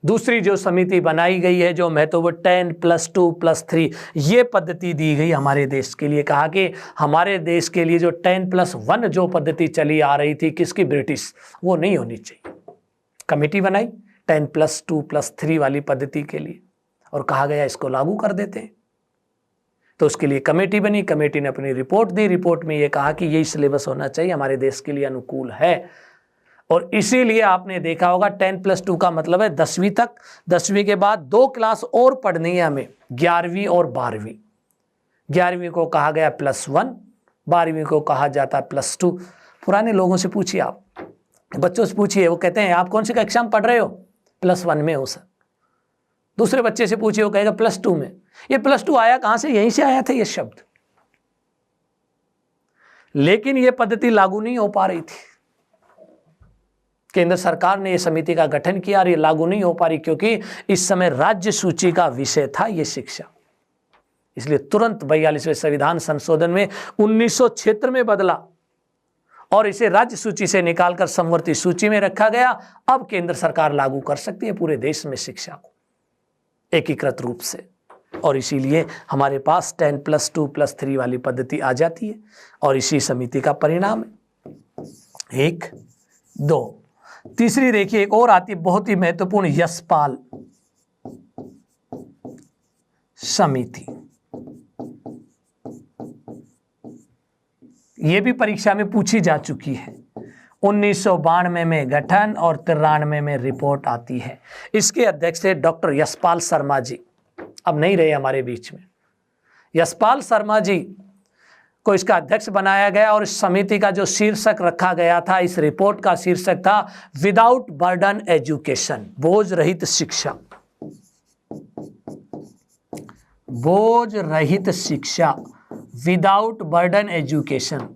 दूसरी जो समिति बनाई गई है जो महत्वपूर्ण 10+2+3 ये पद्धति दी गई हमारे देश के लिए। कहा कि हमारे देश के लिए जो 10+1 जो पद्धति चली आ रही थी किसकी? ब्रिटिश, वो नहीं होनी चाहिए। कमेटी बनाई 10+2+3 वाली पद्धति के लिए और कहा गया इसको लागू कर देते हैं। तो उसके लिए कमेटी बनी, कमेटी ने अपनी रिपोर्ट दी। रिपोर्ट में ये कहा कि यही सिलेबस होना चाहिए, हमारे देश के लिए अनुकूल है। और इसीलिए आपने देखा होगा 10+2 का मतलब है 10वीं तक। 10वीं के बाद 2 क्लास और पढ़नी है हमें, 11वीं और 12वीं। 11वीं को कहा गया +1, 12वीं को कहा जाता +2। पुराने लोगों से पूछिए, आप बच्चों से पूछिए, वो कहते हैं आप कौन सी कक्षा में पढ़ रहे हो? +1 में हो सर। दूसरे बच्चे से पूछिए, वो कहेगा +2 में। ये +2 आया कहां से? यहीं से आया था ये शब्द। लेकिन ये पद्धति लागू नहीं हो पा रही थी। केंद्र सरकार ने ये समिति का गठन किया और ये लागू नहीं हो पा रही क्योंकि इस समय राज्य सूची का विषय था ये शिक्षा। इसलिए तुरंत 42वें संविधान संशोधन में 1976 में बदला और इसे राज्य सूची से निकालकर समवर्ती सूची में रखा गया। अब केंद्र सरकार लागू कर सकती है पूरे देश में शिक्षा को एकीकृत रूप से, और इसीलिए हमारे पास 10+2+3 वाली पद्धति आ जाती है और इसी समिति का परिणाम है। 1, 2। तीसरी देखिए एक और आती है बहुत ही महत्वपूर्ण, यशपाल समिति। यह भी परीक्षा में पूछी जा चुकी है। 1992 में गठन और 93 में रिपोर्ट आती है। इसके अध्यक्ष थे डॉक्टर यशपाल शर्मा जी, अब नहीं रहे हमारे बीच में। यशपाल शर्मा जी को इसका अध्यक्ष बनाया गया और इस समिति का जो शीर्षक रखा गया था, इस रिपोर्ट का शीर्षक था विदाउट बर्डन एजुकेशन, बोझ रहित शिक्षा। बोझ रहित शिक्षा, विदाउट बर्डन एजुकेशन।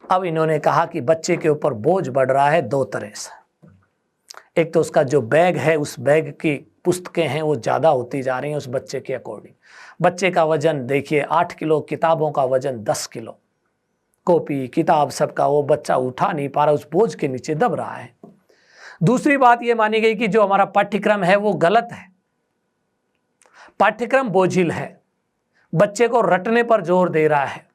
अब इन्होंने कहा कि बच्चे के ऊपर बोझ बढ़ रहा है 2 तरह से। एक तो उसका जो बैग है, उस बैग की पुस्तकें हैं वो ज़्यादा होती जा रही हैं उस बच्चे के अकॉर्डिंग। बच्चे का वजन देखिए 8 किलो, किताबों का वजन 10 किलो। कॉपी किताब सबका वो बच्चा उठा नहीं पा रहा, उस बोझ के नीचे दब रहा है। दूसरी बात ये मानी गई कि जो हमारा पाठ्यक्रम है वो गलत है, पाठ्यक्रम बोझिल है, बच्चे को रटने पर जोर दे रहा है।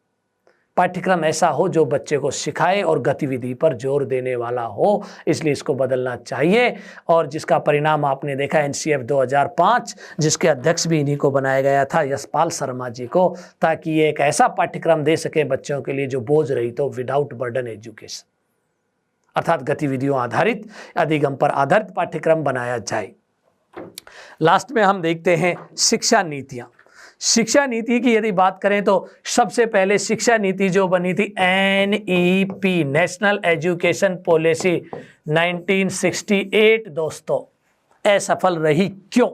पाठ्यक्रम ऐसा हो जो बच्चे को सिखाए और गतिविधि पर जोर देने वाला हो, इसलिए इसको बदलना चाहिए। और जिसका परिणाम आपने देखा एनसीएफ 2005, जिसके अध्यक्ष भी इन्हीं को बनाया गया था, यशपाल शर्मा जी को, ताकि ये एक ऐसा पाठ्यक्रम दे सके बच्चों के लिए जो बोझ रहित हो, विदाउट बर्डन एजुकेशन, अर्थात गतिविधियों आधारित, अधिगम पर आधारित पाठ्यक्रम बनाया जाए। लास्ट में हम देखते हैं शिक्षा नीतियां। शिक्षा नीति की यदि बात करें तो सबसे पहले शिक्षा नीति जो बनी थी NEP, नेशनल एजुकेशन पॉलिसी 1968, दोस्तों असफल रही। क्यों?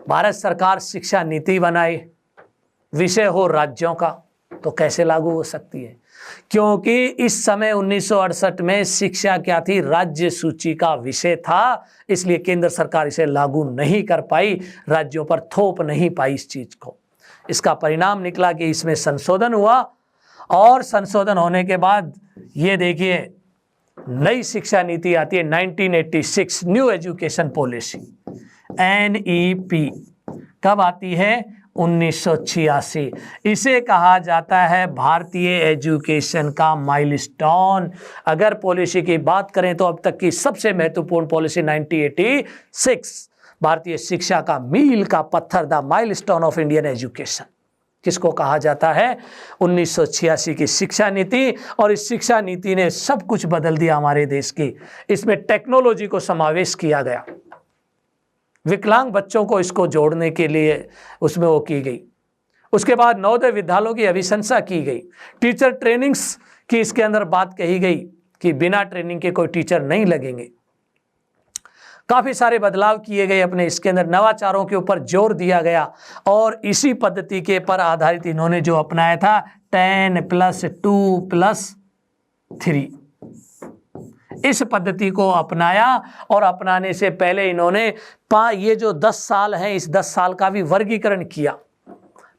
भारत सरकार शिक्षा नीति बनाए, विषय हो राज्यों का, तो कैसे लागू हो सकती है? क्योंकि इस समय 1968 में शिक्षा क्या थी? राज्य सूची का विषय था, इसलिए केंद्र सरकार इसे लागू नहीं कर पाई, राज्यों पर थोप नहीं पाई इस चीज को। इसका परिणाम निकला कि इसमें संशोधन हुआ, और संशोधन होने के बाद ये देखिए नई शिक्षा नीति आती है 1986, न्यू एजुकेशन पॉलिसी NEP। कब आती है? 1986। इसे कहा जाता है भारतीय एजुकेशन का माइलस्टोन। अगर पॉलिसी की बात करें तो अब तक की सबसे महत्वपूर्ण पॉलिसी 1986, भारतीय शिक्षा का मील का पत्थर, the milestone of Indian education, किसको कहा जाता है? 1986 की शिक्षा नीति। और इस शिक्षा नीति ने सब कुछ बदल दिया हमारे देश की। इसमें टेक्नोलॉजी को समावेश किया गया, विकलांग बच्चों को इसको जोड़ने के लिए उसमें वो की गई। उसके बाद नवोदय विद्यालयों की अभिशंसा की गई, टीचर ट्रेनिंग्स की इसके अंदर बात कही गई कि बिना ट्रेनिंग के कोई टीचर नहीं लगेंगे। काफ़ी सारे बदलाव किए गए अपने इसके अंदर, नवाचारों के ऊपर जोर दिया गया। और इसी पद्धति के पर आधारित इन्होंने जो अपनाया था 10+2+3, इस पद्धति को अपनाया। और अपनाने से पहले इन्होंने ये जो 10 साल हैं, इस 10 साल का भी वर्गीकरण किया,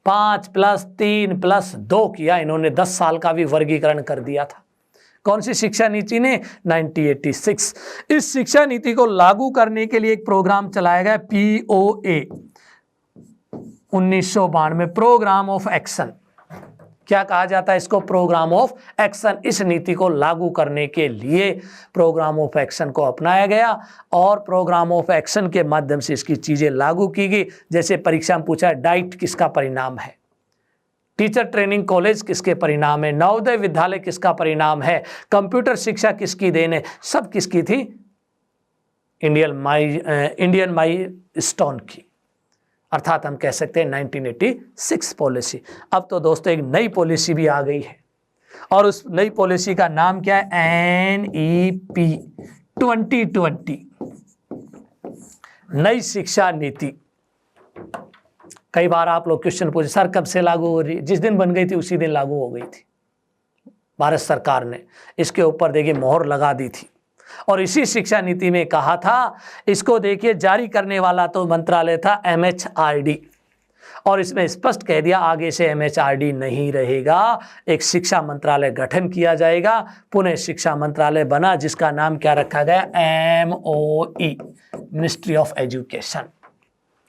5+3+2 किया इन्होंने, 10 साल का भी वर्गीकरण कर दिया था। कौन सी शिक्षा नीति ने? 1986। इस शिक्षा नीति को लागू करने के लिए एक प्रोग्राम चलाया गया, POA 1992, प्रोग्राम ऑफ एक्शन। क्या कहा जाता है इसको? Program of action. इस नीति को लागू करने के लिए प्रोग्राम ऑफ एक्शन को अपनाया गया, और प्रोग्राम ऑफ एक्शन के माध्यम से इसकी चीजें लागू की गई। जैसे परीक्षा में पूछा, डाइट किसका परिणाम है, टीचर ट्रेनिंग कॉलेज किसके परिणाम है, नवोदय विद्यालय किसका परिणाम है, कंप्यूटर शिक्षा किसकी देन है, सब किसकी थी? इंडियन माइलस्टोन की, अर्थात हम कह सकते हैं 1986 पॉलिसी। अब तो दोस्तों एक नई पॉलिसी भी आ गई है, और उस नई पॉलिसी का नाम क्या है? NEP 2020, नई शिक्षा नीति। कई बार आप लोग क्वेश्चन पूछे, सर कब से लागू हो रही? जिस दिन बन गई थी उसी दिन लागू हो गई थी। भारत सरकार ने इसके ऊपर देखिए मोहर लगा दी थी। और इसी शिक्षा नीति में कहा था, इसको देखिए जारी करने वाला तो मंत्रालय था MHRD, और इसमें स्पष्ट कह दिया आगे से MHRD नहीं रहेगा, एक शिक्षा मंत्रालय गठन किया जाएगा। पुनः शिक्षा मंत्रालय बना, जिसका नाम क्या रखा गया? MOE, मिनिस्ट्री ऑफ एजुकेशन,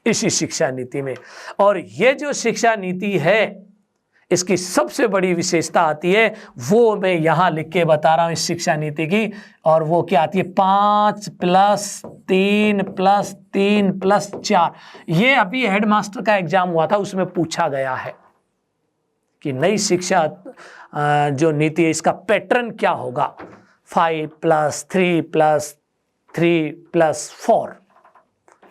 इसी शिक्षा नीति में। और ये जो शिक्षा नीति है, इसकी सबसे बड़ी विशेषता आती है, वो मैं यहाँ लिख के बता रहा हूँ इस शिक्षा नीति की, और वो क्या आती है? 5+3+3+4। ये अभी हेडमास्टर का एग्जाम हुआ था, उसमें पूछा गया है कि नई शिक्षा जो नीति है इसका पैटर्न क्या होगा? 5+3+3+4।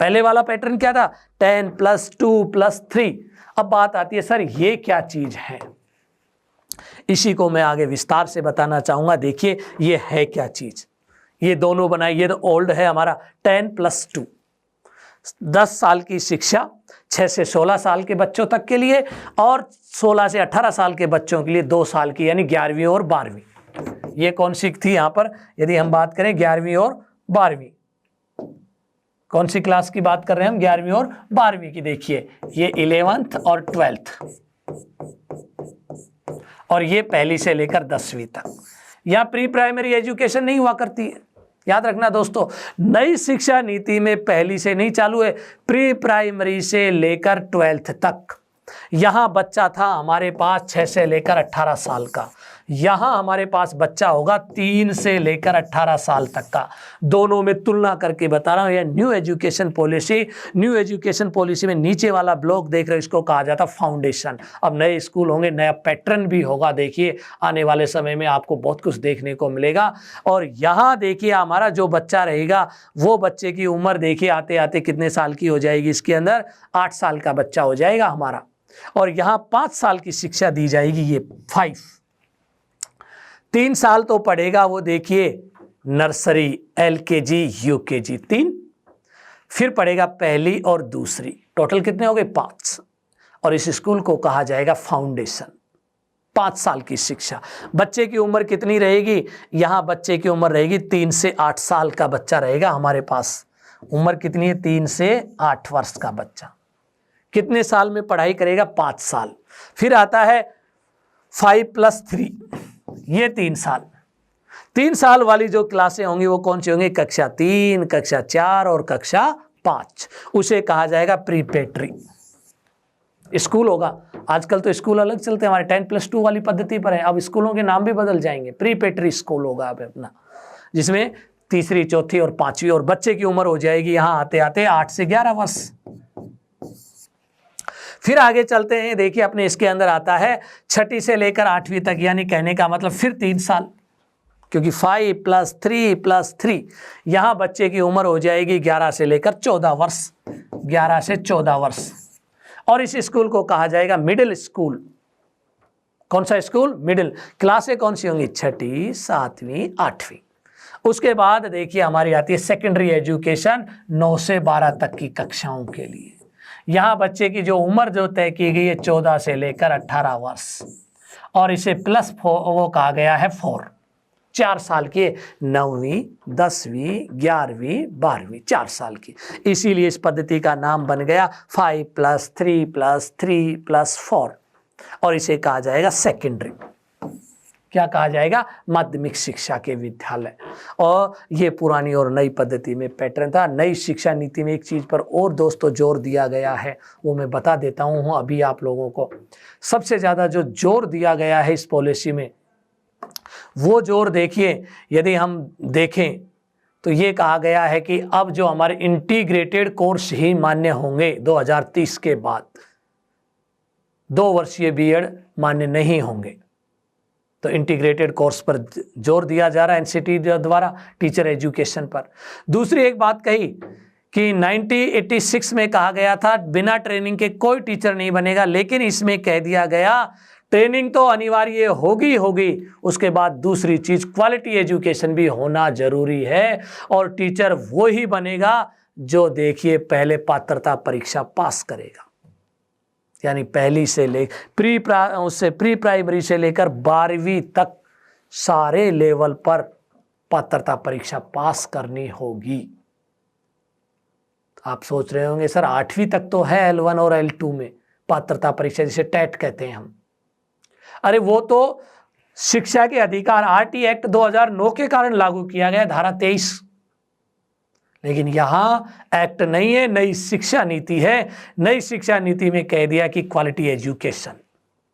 पहले वाला पैटर्न क्या था? 10+2+3। अब बात आती है, सर ये क्या चीज है? इसी को मैं आगे विस्तार से बताना चाहूंगा। देखिए ये है क्या चीज। ये दोनों बनाए, ये तो ओल्ड है हमारा 10+2, 10 साल की शिक्षा 6 से 16 साल के बच्चों तक के लिए, और 16 से 18 साल के बच्चों के लिए 2 साल की, यानी 11वीं और 12वीं। ये कौन सी थी यहाँ पर? यदि हम बात करें 11वीं और 12वीं, कौन सी क्लास की बात कर रहे हैं हम? 11वीं और 12वीं की। देखिए ये 11th और 12th, और ये पहली से लेकर 10वीं तक। यहाँ प्री प्राइमरी एजुकेशन नहीं हुआ करती है, याद रखना दोस्तों। नई शिक्षा नीति में पहली से नहीं चालू है, प्री प्राइमरी से लेकर 12th तक। यहाँ बच्चा था हमारे पास 6 से लेकर 18 साल का, यहाँ हमारे पास बच्चा होगा 3 से लेकर 18 साल तक का। दोनों में तुलना करके बता रहा हूँ। यह new education policy, new education policy में नीचे वाला ब्लॉक देख रहे हो, इसको कहा जाता फाउंडेशन। अब नए स्कूल होंगे, नया पैटर्न भी होगा, देखिए आने वाले समय में आपको बहुत कुछ देखने को मिलेगा। और यहाँ देखिए हमारा जो बच्चा रहेगा वो बच्चे की उम्र देखिए आते आते कितने साल की हो जाएगी, इसके अंदर 8 साल का बच्चा हो जाएगा हमारा। और यहाँ 5 साल की शिक्षा दी जाएगी, ये 5। 3 साल तो पढ़ेगा वो देखिए नर्सरी, LKG, UKG 3, फिर पढ़ेगा पहली और दूसरी, टोटल कितने हो गए 5। और इस स्कूल को कहा जाएगा फाउंडेशन। 5 साल की शिक्षा। बच्चे की उम्र कितनी रहेगी, यहाँ बच्चे की उम्र रहेगी 3 से 8 साल का बच्चा रहेगा हमारे पास। उम्र कितनी है, 3 से 8 वर्ष का बच्चा। कितने साल में पढ़ाई करेगा, 5 साल। फिर आता है 5 + 3, ये 3 साल। 3 साल वाली जो क्लासें होंगी वो कौन सी होंगी, कक्षा 3, कक्षा 4 और कक्षा 5। उसे कहा जाएगा प्रीपेटरी स्कूल होगा। आजकल तो स्कूल अलग चलते हैं, हमारे 10+2 वाली पद्धति पर है। अब स्कूलों के नाम भी बदल जाएंगे, प्रीपेटरी स्कूल होगा अब अपना, जिसमें 3री, 4थी और 5वीं। और बच्चे की उम्र हो जाएगी यहाँ आते आते 8 से 11 वर्ष। फिर आगे चलते हैं, देखिए अपने इसके अंदर आता है 6ठी से लेकर 8वीं तक, यानी कहने का मतलब फिर 3 साल, क्योंकि 5 + 3 + 3, यहाँ बच्चे की उम्र हो जाएगी 11 से लेकर 14 वर्ष, 11 से 14 वर्ष। और इस स्कूल को कहा जाएगा मिडिल स्कूल। कौन सा स्कूल, मिडिल। क्लासें कौन सी होंगी, 6ठी, 7वीं, 8वीं। उसके बाद देखिए हमारी आती है सेकेंडरी एजुकेशन, 9 से 12 तक की कक्षाओं के लिए। यहाँ बच्चे की जो उम्र जो तय की गई है 14 से लेकर 18 वर्ष, और इसे +4 वो कहा गया है 4, 4 साल की, 9वीं, 10वीं, 11वीं, 12वीं, 4 साल की। इसीलिए इस पद्धति का नाम बन गया 5 + 3 + 3 + 4, और इसे कहा जाएगा सेकेंडरी। क्या कहा जाएगा, माध्यमिक शिक्षा के विद्यालय। और ये पुरानी और नई पद्धति में पैटर्न था। नई शिक्षा नीति में एक चीज़ पर और दोस्तों जोर दिया गया है, वो मैं बता देता हूँ अभी आप लोगों को। सबसे ज़्यादा जो जोर दिया गया है इस पॉलिसी में, वो जोर देखिए यदि हम देखें तो ये कहा गया है कि अब जो हमारे इंटीग्रेटेड कोर्स ही मान्य होंगे 2030 के बाद, 2 वर्षीय बीएड मान्य नहीं होंगे। तो इंटीग्रेटेड कोर्स पर जोर दिया जा रहा है एनसीटी द्वारा, टीचर एजुकेशन पर। दूसरी एक बात कही कि 1986 में कहा गया था बिना ट्रेनिंग के कोई टीचर नहीं बनेगा, लेकिन इसमें कह दिया गया ट्रेनिंग तो अनिवार्य होगी। उसके बाद दूसरी चीज क्वालिटी एजुकेशन भी होना जरूरी है, और टीचर वो ही बनेगा जो देखिए पहले पात्रता परीक्षा पास करेगा, यानी पहली से ले प्री प्राइमरी से लेकर 12वीं तक सारे लेवल पर पात्रता परीक्षा पास करनी होगी। आप सोच रहे होंगे सर 8वीं तक तो है L1 और L2 में पात्रता परीक्षा, जिसे टेट कहते हैं हम। अरे वो तो शिक्षा के अधिकार RT एक्ट 2009 के कारण लागू किया गया, धारा 23। लेकिन यहाँ एक्ट नहीं है, नई शिक्षा नीति है। नई शिक्षा नीति में कह दिया कि क्वालिटी एजुकेशन,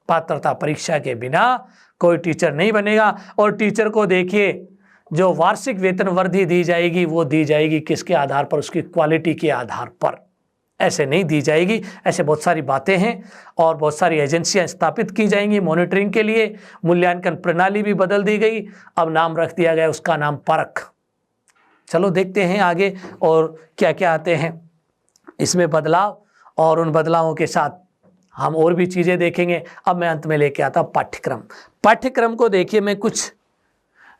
पात्रता परीक्षा के बिना कोई टीचर नहीं बनेगा। और टीचर को देखिए जो वार्षिक वेतन वृद्धि दी जाएगी वो दी जाएगी किसके आधार पर, उसकी क्वालिटी के आधार पर, ऐसे नहीं दी जाएगी। ऐसे बहुत सारी बातें हैं और बहुत सारी एजेंसियां स्थापित की जाएंगी मॉनिटरिंग के लिए। मूल्यांकन प्रणाली भी बदल दी गई, अब नाम रख दिया गया उसका नाम परख। चलो देखते हैं आगे और क्या क्या आते हैं इसमें बदलाव, और उन बदलावों के साथ हम और भी चीज़ें देखेंगे। अब मैं अंत में लेके आता हूँ पाठ्यक्रम। पाठ्यक्रम को देखिए मैं कुछ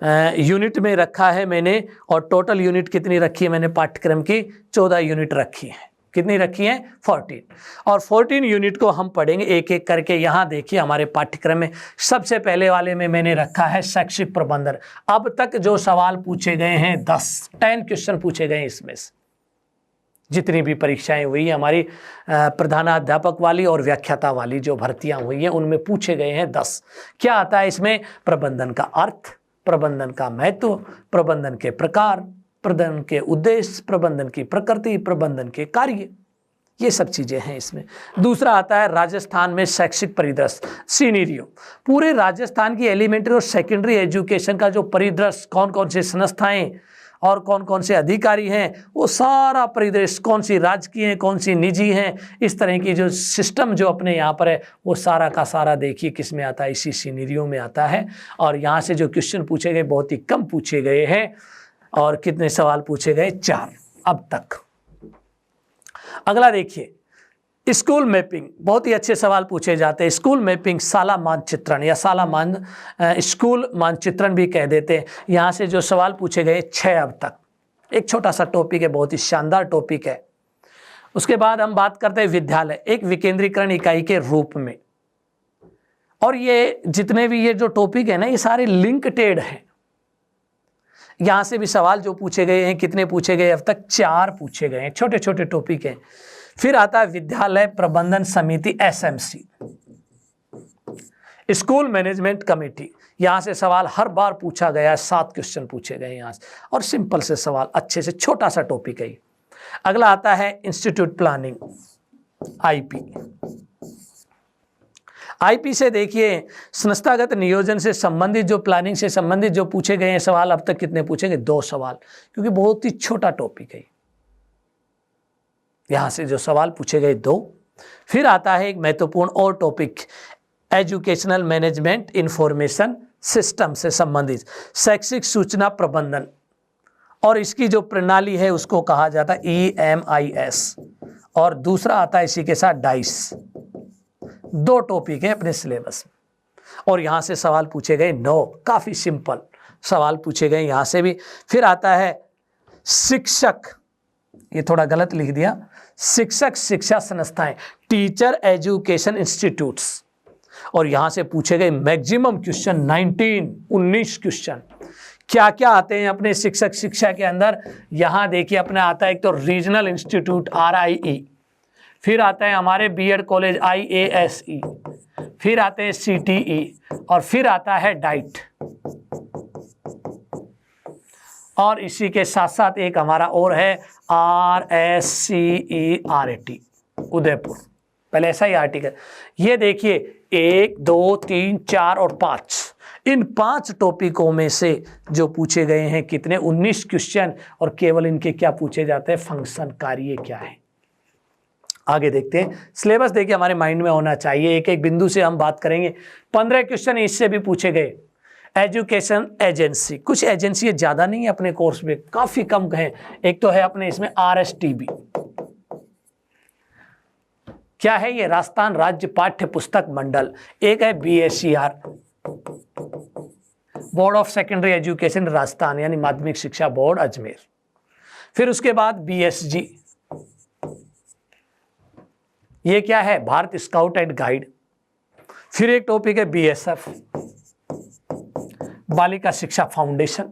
यूनिट में रखा है मैंने, और टोटल यूनिट कितनी रखी है मैंने पाठ्यक्रम की, 14 यूनिट रखी है। कितनी रखी है, 14। और 14 यूनिट को हम पढ़ेंगे एक एक करके। यहाँ देखिए हमारे पाठ्यक्रम में सबसे पहले वाले में मैंने रखा है शैक्षिक प्रबंधन। अब तक जो सवाल पूछे गए हैं 10 क्वेश्चन पूछे गए हैं इसमें से, जितनी भी परीक्षाएं हुई हैं हमारी प्रधानाध्यापक वाली और व्याख्याता वाली जो भर्तियां हुई हैं उनमें पूछे गए हैं 10। क्या आता है इसमें? प्रबंधन का अर्थ, प्रबंधन का महत्व, प्रबंधन के प्रकार, प्रबंधन के उद्देश्य, प्रबंधन की प्रकृति, प्रबंधन के कार्य, ये सब चीजें हैं इसमें। दूसरा आता है राजस्थान में शैक्षिक परिदृश्य, सीनेरियो। पूरे राजस्थान की एलिमेंट्री और सेकेंडरी एजुकेशन का जो परिदृश्य, कौन कौन सी संस्थाएं और कौन कौन से अधिकारी हैं, वो सारा परिदृश्य, कौन सी राजकीय हैं, कौन सी निजी हैं, इस तरह की जो सिस्टम जो अपने यहाँ पर है वो सारा का सारा देखिए किस में आता है, इसी सीनेरियो में आता है। और यहाँ से जो क्वेश्चन पूछे गए बहुत ही कम पूछे गए हैं। और कितने सवाल पूछे गए? 4 अब तक। अगला देखिए, स्कूल मैपिंग, बहुत ही अच्छे सवाल पूछे जाते हैं। स्कूल मैपिंग, शाला मानचित्रण या स्कूल मानचित्रण भी कह देते हैं। यहाँ से जो सवाल पूछे गए 6 अब तक। एक छोटा सा टॉपिक है, बहुत ही शानदार टॉपिक है। उसके बाद हम बात करते हैं विद्यालय एक विकेंद्रीकरण इकाई के रूप में। और ये जितने भी ये जो टॉपिक है ना, ये सारे लिंक्डेड हैं। यहाँ से भी सवाल जो पूछे गए हैं, कितने पूछे गए अब तक? 4 पूछे गए हैं, छोटे छोटे टॉपिक हैं। फिर आता है विद्यालय प्रबंधन समिति, एसएमसी, स्कूल मैनेजमेंट कमेटी। यहाँ से सवाल हर बार पूछा गया है, 7 क्वेश्चन पूछे गए यहाँ से, और सिंपल से सवाल, अच्छे से छोटा सा टॉपिक है। अगला आता है इंस्टीट्यूट प्लानिंग, आईपी। आईपी से देखिए संस्थागत नियोजन से संबंधित, जो प्लानिंग से संबंधित जो पूछे गए हैं सवाल, अब तक कितने पूछे गए? 2 सवाल, क्योंकि बहुत ही छोटा टॉपिक है। यहां से जो सवाल पूछे गए 2। फिर आता है एक महत्वपूर्ण और topic, educational management information system से संबंधित शैक्षिक सूचना प्रबंधन, और इसकी जो प्रणाली है उसको कहा जाता है EMIS। और दूसरा आता है इसी के साथ डाइस। 2 टॉपिक है अपने सिलेबस में, और यहां से सवाल पूछे गए 9। काफी सिंपल सवाल पूछे गए यहां से भी। फिर आता है शिक्षक, ये थोड़ा गलत लिख दिया, शिक्षक शिक्षा संस्थाएं, टीचर एजुकेशन इंस्टीट्यूट्स, और यहां से पूछे गए मैक्सिमम क्वेश्चन 19 क्वेश्चन। क्या क्या आते हैं अपने शिक्षक शिक्षा के अंदर? यहां देखिए अपने आता है एक तो रीजनल इंस्टीट्यूट RIE, फिर आता है हमारे बीएड कॉलेज IASE, फिर आते हैं CTE, और फिर आता है डाइट। और इसी के साथ साथ एक हमारा और है RSCERAT उदयपुर। पहले ऐसा ही आर्टिकल, ये देखिए 1 2 3 4 और 5, इन 5 टॉपिकों में से जो पूछे गए हैं कितने? 19 क्वेश्चन, और केवल इनके क्या पूछे जाते हैं? फंक्शन, कार्य क्या है। आगे देखते हैं। सिलेबस देखिए हमारे माइंड में होना चाहिए, एक एक बिंदु से हम बात करेंगे। 15 क्वेश्चन इससे भी पूछे गए। एजुकेशन एजेंसी, कुछ एजेंसी ज़्यादा नहीं है अपने कोर्स में, काफ़ी कम है। एक तो है अपने इसमें RSTB, क्या है ये? राजस्थान राज्य पाठ्य पुस्तक मंडल। एक है BSER, board of secondary education Rajasthan, यानी माध्यमिक शिक्षा बोर्ड अजमेर। फिर उसके बाद BSG, ये क्या है? Bharat scout and guide. फिर एक टॉपिक है BSF, बालिका शिक्षा फाउंडेशन।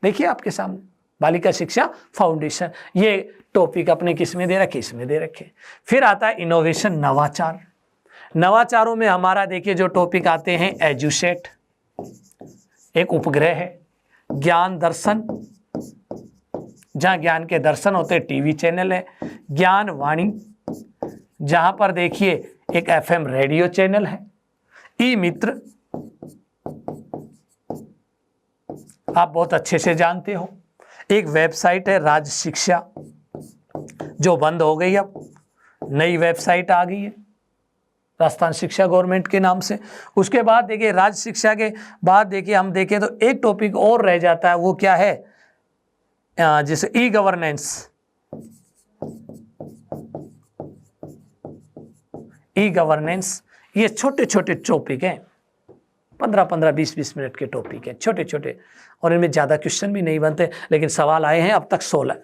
देखिए आपके सामने बालिका शिक्षा फाउंडेशन, ये टॉपिक अपने किस में दे रखे? इसमें दे रखे। फिर आता है इनोवेशन, नवाचार। नवाचारों में हमारा देखिए जो टॉपिक आते हैं, एजुसेट एक उपग्रह है, ज्ञान दर्शन, जहाँ ज्ञान के दर्शन होते हैं, टीवी चैनल है, ज्ञान वाणी, जहाँ पर देखिए एक FM रेडियो चैनल है, ई-मित्र, आप बहुत अच्छे से जानते हो। एक वेबसाइट है राज शिक्षा, जो बंद हो गई, अब नई वेबसाइट आ गई है राजस्थान शिक्षा गवर्नमेंट के नाम से। उसके बाद देखिए राज शिक्षा के बाद देखिए हम देखें तो एक टॉपिक और रह जाता है, वो क्या है? जैसे ई-गवर्नेंस। ई-गवर्नेंस, ये छोटे छोटे टॉपिक हैं, 15-15, 20-20 मिनट के टॉपिक हैं, छोटे छोटे, और इनमें ज़्यादा क्वेश्चन भी नहीं बनते, लेकिन सवाल आए हैं अब तक 16।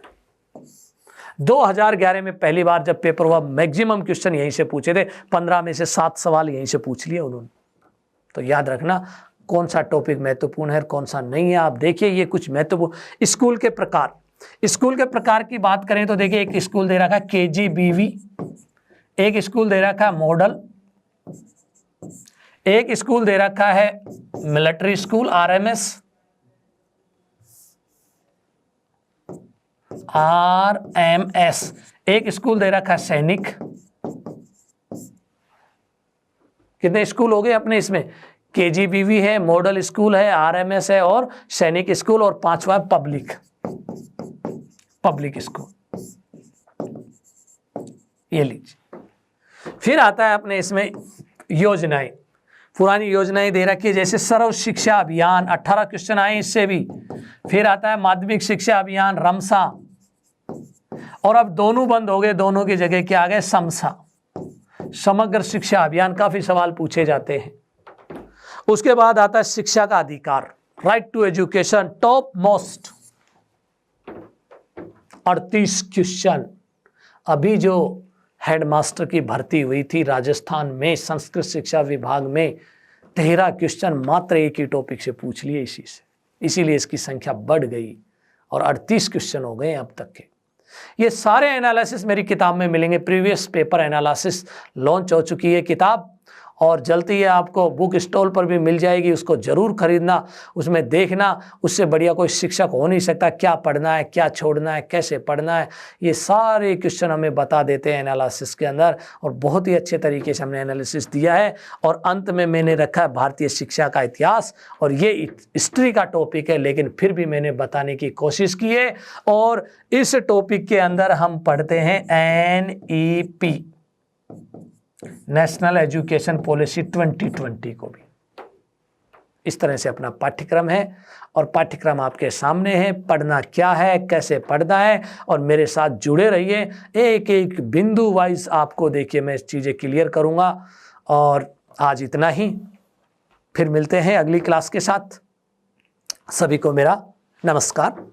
2011 में पहली बार जब पेपर हुआ, मैक्सिमम क्वेश्चन यहीं से पूछे थे, 15 में से 7 सवाल यहीं से पूछ लिए उन्होंने। तो याद रखना कौन सा टॉपिक महत्वपूर्ण है और कौन सा नहीं है। आप देखिए ये कुछ महत्वपूर्ण, स्कूल के प्रकार, स्कूल के प्रकार की बात करें तो देखिए, एक स्कूल दे रखा है KGBV, एक स्कूल दे रखा है मॉडल, एक स्कूल दे रखा है मिलिट्री स्कूल RMS, एक स्कूल दे रखा है सैनिक। कितने स्कूल हो गए अपने इसमें? KGBV है, मॉडल स्कूल है, RMS है और सैनिक स्कूल, और पांचवा है पब्लिक स्कूल। ये लीजिए। फिर आता है अपने इसमें योजनाएं, पुरानी योजनाएं दे रखी है, जैसे सर्व शिक्षा अभियान, 18 क्वेश्चन आए इससे भी। फिर आता है माध्यमिक शिक्षा अभियान रमसा, और अब दोनों बंद हो गए, दोनों की जगह क्या आ गए? समसा, समग्र शिक्षा अभियान। काफी सवाल पूछे जाते हैं। उसके बाद आता है शिक्षा का अधिकार, right to education, top most 38 question. अभी जो हेडमास्टर की भर्ती हुई थी राजस्थान में संस्कृत शिक्षा विभाग में, 13 क्वेश्चन मात्र एक ही टॉपिक से पूछ लिए इसी से, इसीलिए इसकी संख्या बढ़ गई और 38 क्वेश्चन हो गए अब तक के। ये सारे एनालिसिस मेरी किताब में मिलेंगे। प्रीवियस पेपर एनालिसिस लॉन्च हो चुकी है किताब, और जल्दी ही आपको बुक स्टॉल पर भी मिल जाएगी, उसको ज़रूर खरीदना, उसमें देखना। उससे बढ़िया कोई शिक्षक हो नहीं सकता। क्या पढ़ना है, क्या छोड़ना है, कैसे पढ़ना है, ये सारे क्वेश्चन हमें बता देते हैं एनालिसिस के अंदर, और बहुत ही अच्छे तरीके से हमने एनालिसिस दिया है। और अंत में मैंने रखा है भारतीय शिक्षा का इतिहास, और ये हिस्ट्री का टॉपिक है, लेकिन फिर भी मैंने बताने की कोशिश की है। और इस टॉपिक के अंदर हम पढ़ते हैं NEP, नेशनल एजुकेशन पॉलिसी 2020 को भी। इस तरह से अपना पाठ्यक्रम है, और पाठ्यक्रम आपके सामने है। पढ़ना क्या है, कैसे पढ़ना है, और मेरे साथ जुड़े रहिए। एक एक बिंदु वाइज आपको देखिए मैं चीज़ें क्लियर करूँगा। और आज इतना ही, फिर मिलते हैं अगली क्लास के साथ। सभी को मेरा नमस्कार।